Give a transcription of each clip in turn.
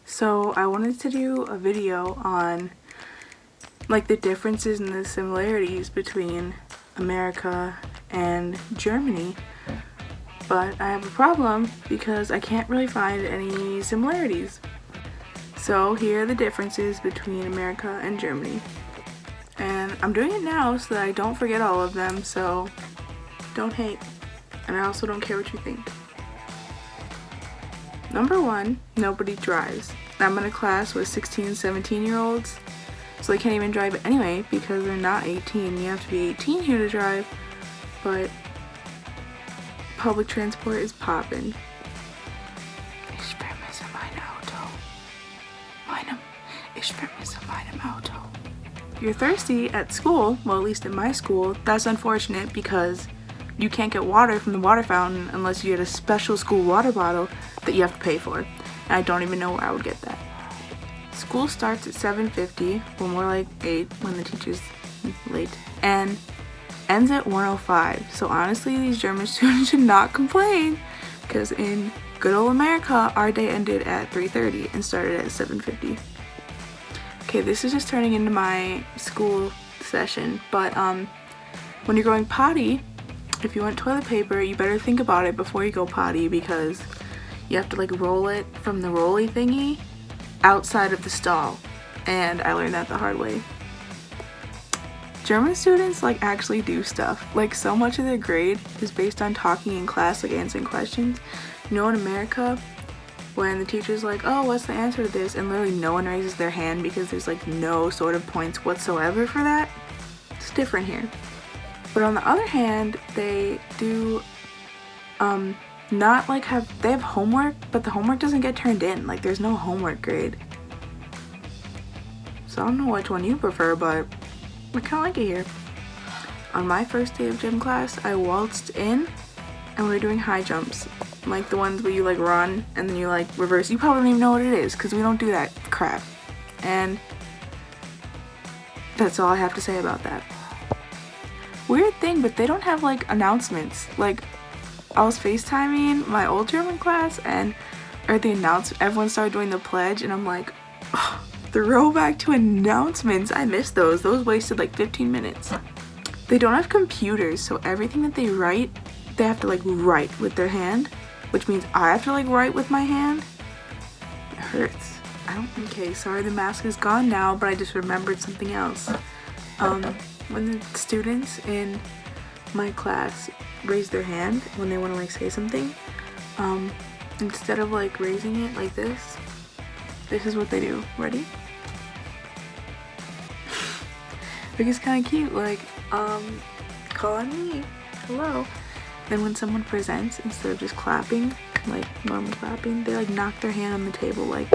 So I wanted to do a video on like the differences and the similarities between America and Germany, but I have a problem because I can't really find any similarities. So here are the differences between America and Germany, and I'm doing it now so that I don't forget all of them, so don't hate, and I also don't care what you think. Number one, nobody drives. I'm in a class with 16 and 17-year-olds, so they can't even drive anyway because they're not 18. You have to be 18 here to drive, but public transport is poppin'. Ich vermisse mein Auto. Ich vermisse mein Auto. You're thirsty at school, well at least in my school. That's unfortunate because you can't get water from the water fountain unless you get a special school water bottle that you have to pay for. And I don't even know where I would get that. School starts at 7:50, well more like 8 when the teacher's late, and ends at 1:05. So honestly, these German students should not complain because in good old America, our day ended at 3:30 and started at 7:50. Okay, this is just turning into my school session, but when you're going potty, if you want toilet paper, you better think about it before you go potty because you have to like roll it from the rolly thingy outside of the stall, and I learned that the hard way. German students like actually do stuff. Like so much of their grade is based on talking in class, like answering questions. You know, in America, when the teacher's like, oh, what's the answer to this? And literally no one raises their hand because there's like no sort of points whatsoever for that. It's different here. But on the other hand, they do not like they have homework, but the homework doesn't get turned in. Like there's no homework grade. So I don't know which one you prefer, but I kind of like it here. On my first day of gym class, I waltzed in and we were doing high jumps. Like the ones where you like run and then you like reverse. You probably don't even know what it is because we don't do that crap. And that's all I have to say about that. Weird thing, but they don't have like announcements. Like I was FaceTiming my old German class and everyone started doing the pledge and I'm like, oh, throwback to announcements. I missed those. Those wasted like 15 minutes. They don't have computers, so everything that they write, they have to like write with their hand, which means I have to like write with my hand. It hurts. Okay, sorry the mask is gone now, but I just remembered something else. When the students in my class raise their hand when they want to like say something, instead of like raising it like this is what they do. Ready? Like it's kind of cute, like call on me, hello. Then when someone presents, instead of just clapping like normal clapping, they like knock their hand on the table like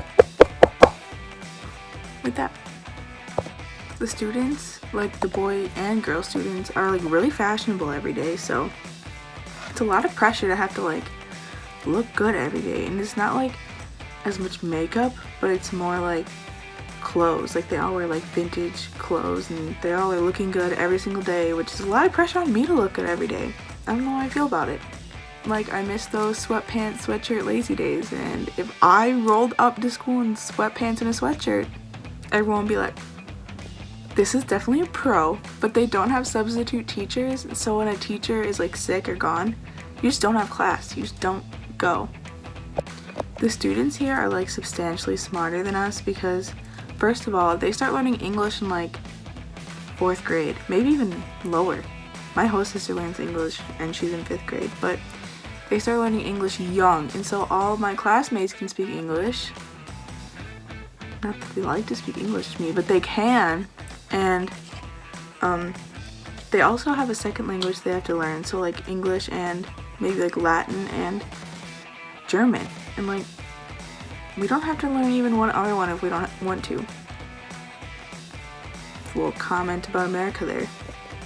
that. The students, like the boy and girl students, are like really fashionable every day, so it's a lot of pressure to have to like look good every day. And it's not like as much makeup, but it's more like clothes. Like they all wear like vintage clothes and they all are looking good every single day, which is a lot of pressure on me to look good every day. I don't know how I feel about it. Like I miss those sweatpants, sweatshirt, lazy days, and if I rolled up to school in sweatpants and a sweatshirt, everyone would be like, this is definitely a pro. But they don't have substitute teachers, so when a teacher is like sick or gone, you just don't have class. You just don't go. The students here are like substantially smarter than us because first of all, they start learning English in like 4th grade, maybe even lower. My host sister learns English and she's in 5th grade, but they start learning English young, and so all my classmates can speak English. Not that they like to speak English to me, but they can. And they also have a second language they have to learn, so like English and maybe like Latin and German. And like we don't have to learn even one other one if we don't want to. A little comment about America there.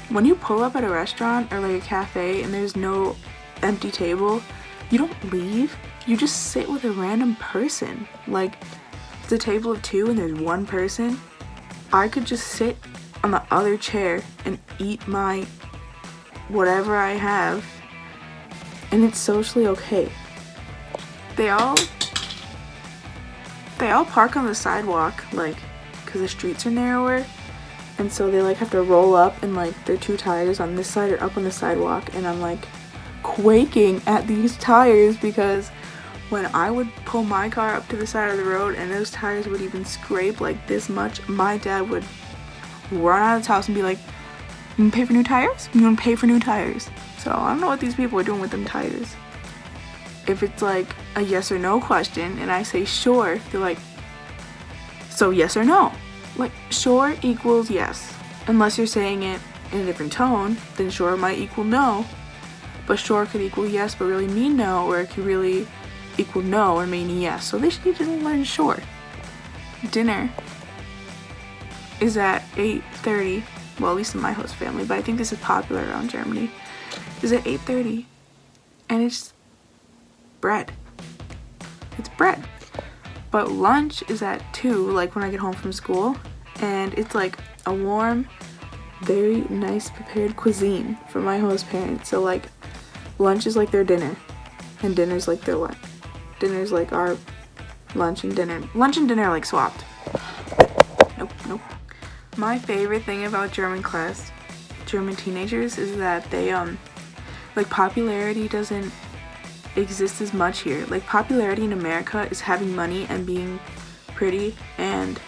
When you pull up at a restaurant or like a cafe and there's no empty table, you don't leave. You just sit with a random person. Like it's a table of 2 and there's one person. I could just sit on the other chair and eat my whatever I have, and it's socially okay. They all They all park on the sidewalk, like, because the streets are narrower. And so they like have to roll up and like their two tires on this side are up on the sidewalk, and I'm like quaking at these tires because when I would pull my car up to the side of the road and those tires would even scrape like this much, my dad would run out of his house and be like, "You wanna pay for new tires? You wanna pay for new tires?" So I don't know what these people are doing with them tires. If it's like a yes or no question and I say sure, they're like, "So yes or no?" Like, sure equals yes. Unless you're saying it in a different tone, then sure might equal no. But sure could equal yes but really mean no, or it could really equal no and mean yes. So they should need to learn sure. Dinner is at 8:30. Well, at least in my host family, but I think this is popular around Germany. Is at 8:30. And it's bread. It's bread. But lunch is at 2, like when I get home from school, and it's like a warm, very nice prepared cuisine for my host parents. So like lunch is like their dinner, and dinner's like their lunch. Dinner's like our lunch and dinner. Lunch and dinner are like swapped. Nope. My favorite thing about German teenagers is that they like popularity doesn't exist as much here. Like popularity in America is having money and being pretty and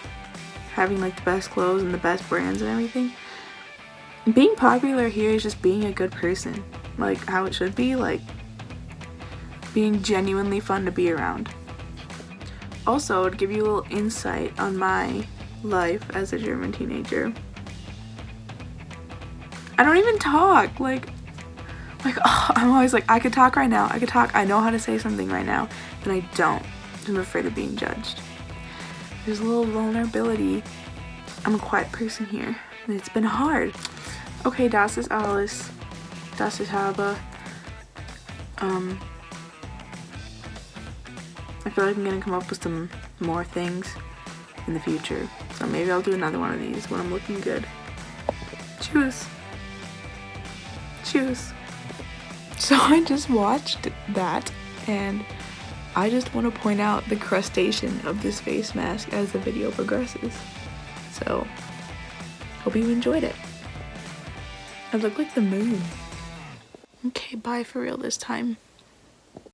having like the best clothes and the best brands and everything. Being popular here is just being a good person, like how it should be, like being genuinely fun to be around. Also, to give you a little insight on my life as a German teenager, I don't even talk. Like oh, I'm always like, I could talk right now. I could talk. I know how to say something right now. And I don't. I'm afraid of being judged. There's a little vulnerability. I'm a quiet person here. And it's been hard. Okay, das ist alles. Das ist habe. I feel like I'm gonna come up with some more things in the future. So maybe I'll do another one of these when I'm looking good. Choose. So I just watched that, and I just want to point out the crustation of this face mask as the video progresses. So, hope you enjoyed it. I look like the moon. Okay, bye for real this time.